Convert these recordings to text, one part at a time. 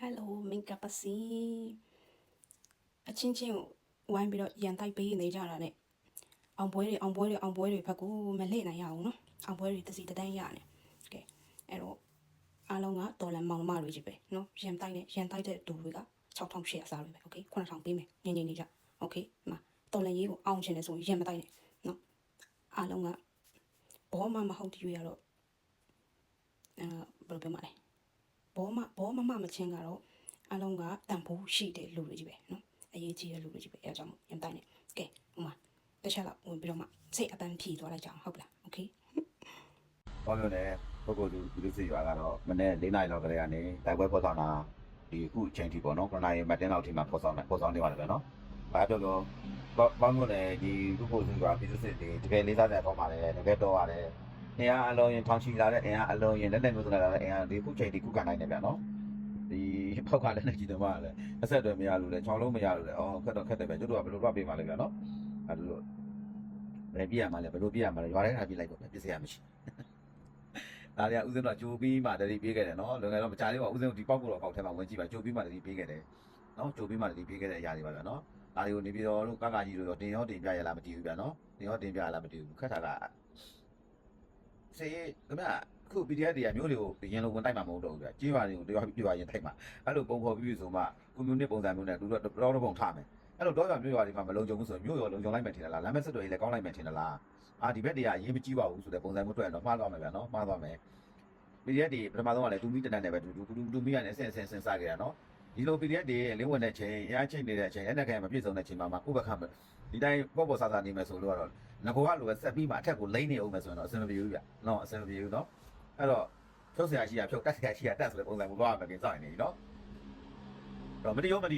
Hello မင်္ဂပါစီအချင်းချင်းကိုဝိုင်းပြီးတော့ရန်တိုက်ပေးနေကြတာနဲ့အောင်ပွဲတွေဖက်ကိုမလှည့်နိုင်ရအောင်နော်အောင်ပွဲတွေတစီတန်းရနေကဲအဲ့တော့အားလုံးကဒေါ်လာမောင်မတွေကြီးပဲနော်ရန်တိုက်တဲ့တူတွေက6800စားတွေပဲโอเค9000ပေးမယ်ငင်းနေကြโอเคမှာတော်လန်ရေးကိုအောင်ချင်တယ်ဆိုရင်ရန်မတိုက်နဲ့နော်အားလုံးကဘောမမဟုတ်တည်ရတော့ဘယ်လိုပြောမလဲဘောမမချင်းကတော့အလုံးကတန်ဖိုးရှိတဲ့လူတွေကြီးပဲနော်အရေးကြီးတဲ့လူတွေကြီးပဲအဲအကြောင်းရန်တိုင်းနေကဲဟိုမှာတစ်ချက်လောက်ဝင်ပြီးတော့မှစိတ်အပန်းဖြီသွားလိုက်ကြအောင်ဟုတ်လားโอเคဘာလို့လဲပုဂ္ဂိုလ်သူလူစစ်ရွာကတော့မနေ့၄နာရီလောက်ကလေးကနေတိုက်ပွဲပေါ်ဆောင်တာဒီအခုအချိန်ထိပေါ့နော်ခဏနာရီမှတင်းလောက်ထိမှပေါ်ဆောင်နေပါတယ်ပဲနော်ဘာပြောလို့ဘာလို့လဲဒီပုဂ္ဂိုလ်သူရွာပြည်သူစစ်တွေတကယ်လေးစားတဲ့ပေါပါတယ်တကယ်တော့ရတယ်အင်အားအလုံးရင်ထောင်ချီလာတဲ့အင်အားအလုံးရင်လက်လက်မျိုးစုံလာတဲ့အင်အားဒီခုချိန်ဒီခုကန်နိုင်တယ်ဗျာနော်ဒီဖောက်ကလည်းကြည့်တော့မှလည်းအဆက်တွေမရလို့လေချောင်းလုံးမရလို့လေခက်တယ်ပဲတို့ကဘယ်လိုတော့ပြေးမှလဲဗျာနော်အဲ့လိုဘယ်ပြေးရမှလဲဘယ်လိုပြေးရမှလဲရွာထဲထားပြေးလိုက်ပေါ့ပြစ်စရာမရှိဒါတွေကဦးစင်းတော့ကြိုပြီးမှတတိပြေးခဲ့တယ်နော်လွန်ခဲ့တော့မကြသေးပါဦးစင်းဒီပေါက်ကတော့ပေါက်ထဲမှာဝင်ကြည့်ပါကြိုပြီးမှတတိပြေးခဲ့တယ်နော်ကြိုပြီးမှတတိပြေးခဲ့တဲ့အရာတွေပါဗျာနော်ဒါတွေကိုနေပြီးတော့ကကြီးတို့တင်ရောတင်ပြရလားမတည်ဘူးဗျာနော်တင်ရောတင်ပြရလားမတည်ဘူးခက်တာကစေခင်ဗျအခု PDF တွေကမျိုးတွေကိုရင်လုံးဝင်တိုက်မှာမဟုတ်တော့ဘူးဗျာကြေးပါတွေကိုတရွာပြွာရင်တိုက်မှာအဲ့လိုပုံဖော်ပြီးဆိုမှကွန်မြူနတီပုံစံမျိုးနဲ့သူတို့တော့ပုံထားမယ်အဲ့လိုတော့ရွာမျိုးရွာတွေမှာမလုံခြုံဘူးဆိုမျိုးရောလုံခြုံလိုက်မယ်ထင်တယ်လားလမ်းမဆက်တွေလည်းကောင်းလိုက်မယ်ထင်တယ်လားဒီဘက်တွေကအရေးမကြီးပါဘူးဆိုတဲ့ပုံစံမျိုးတွေ့ရတော့မှားသွားမယ်ဗျာနော်မှားသွားမယ် PDF တွေပထမဆုံးကလည်းတူမီတနတ်နဲ့ပဲတူမီကနေအဆင့်စဉ်းစားကြတာနော်ဒီလို PDF တွေလင်းဝင်တဲ့ချိန်အားချိန်နေတဲ့အချိန်လက်နက်ခဲမပြည့်စုံတဲ့ချိန်မှာဥပက္ခမဒီတိုင်းပေါ့ဆာနေမယ်ဆိုလို့ကတော့ငကောကလိုပဲဆက်ပြီးမှအထက်ကိုလိမ့်နေအောင်မယ်ဆိုရင်တော့အဆင်မပြေဘူးဗျနော်အဆင်မပြေဘူးနော်အဲ့တော့ဖြုတ်ဆရာရှိရဖြုတ်တက်ဆရာရှိရတက်ဆိုတဲ့ပုံစံမျိုးသွားမယ်ကိစ္စနေပြီနော်တော့မတိရောမတိ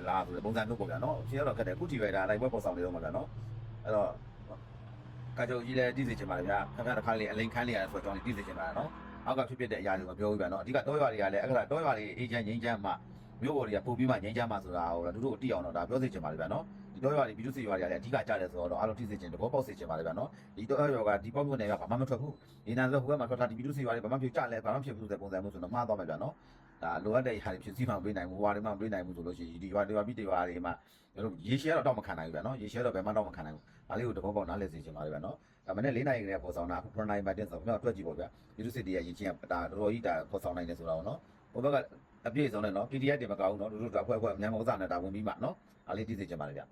လားဆိုတဲ့ပုံစံမျိုးပေါ့ဗျာနော်ရှင်းတော့ခက်တယ်အခုထိပဲဒါလိုက်ပွဲပေါ်ဆောင်နေတော့မှာဗျာနော်အဲ့တော့ကာချုပ်ကြီးလည်းတည်စေချင်ပါလေဗျာခင်ဗျားတစ်ခါလေးအလိန်ခန်းလေးရဆိုတော့တည်စေချင်ပါလားနော်အောက်ကဖြစ်တဲ့အရာတွေမပြောဘူးဗျာနော်အဓိကတောရွာတွေကလည်းအဲ့ဒါတောရွာတွေအေဂျင့်ငိမ့်ချမ်းမှမြို့ပေါ်တွေကပို့ပြီးမှငိမ့်ချမ်းမှဆိုတာဟိုတို့တို့အတိအောင်တော့ဒါပြောစေချင်ပါလေဗျာနော်ဒီတောရွာတွေပြည်သူစစ်ရွာတွေကလည်းအဓိကကြတယ်ဆိုတော့အားလုံးသိစေချင်တယ်ဘောပေါက်စေချင်ပါလေဗျာနော်ဒီတောရွာကဒီပေါက်မြို့နယ်ကဘာမှမထွက်ဘူးဒီနာဆိုဟိုကမှထွက်တာဒီပြည်သူစစ်ရွာတွေဘာမှပြကြလဲဘာမှဖြစ်ဘူးဆိုတဲ့ပုံစံမျိုးဆိုတော့မှားသွားမယ်ဗျာနော်ဒါလိုအပ်တဲ့ຢာတွေဖြစ်စီမှမပေးနိုင်ဘူးဟိုဟာတွေမှမပေးနိုင်ဘူးဆိုလို့ရှိရင်ဒီရွာတွေပြည်တွေရွာတွေမှာရေရှည်တော့မခံနိုင်ဘူးဗျာနော်ရေရှည်တော့ဘယ်မှတော့မခံနိုင်ဘူးဒါလေးကိုတဘောပေါက်နားလည်စေချင်ပါလေဗျာနော်ဒါမနေ့၄နိုင်ကလေးပေါ်ဆောင်တာအခု9နိုင်မှတင်ဆိုတော့တွေ့ကြည့်ပေါ့ဗျာပြည်သူစစ်တွေရဲ့ရင်ချင်းကဒါတော်တော်ကြီးဒါပေါ်ဆောင်နိုင်တယ်ဆိုတော့နော်ဟိုဘက်ကအပြည့်စုံတယ်နော် PDF တွေမကောင်းဘူးနော်တို့အဖွဲအမြန်မောစနဲ့ဒါဝင်ပြီးမှနော်အားလေးသိစေချင်ပါလေဗျာ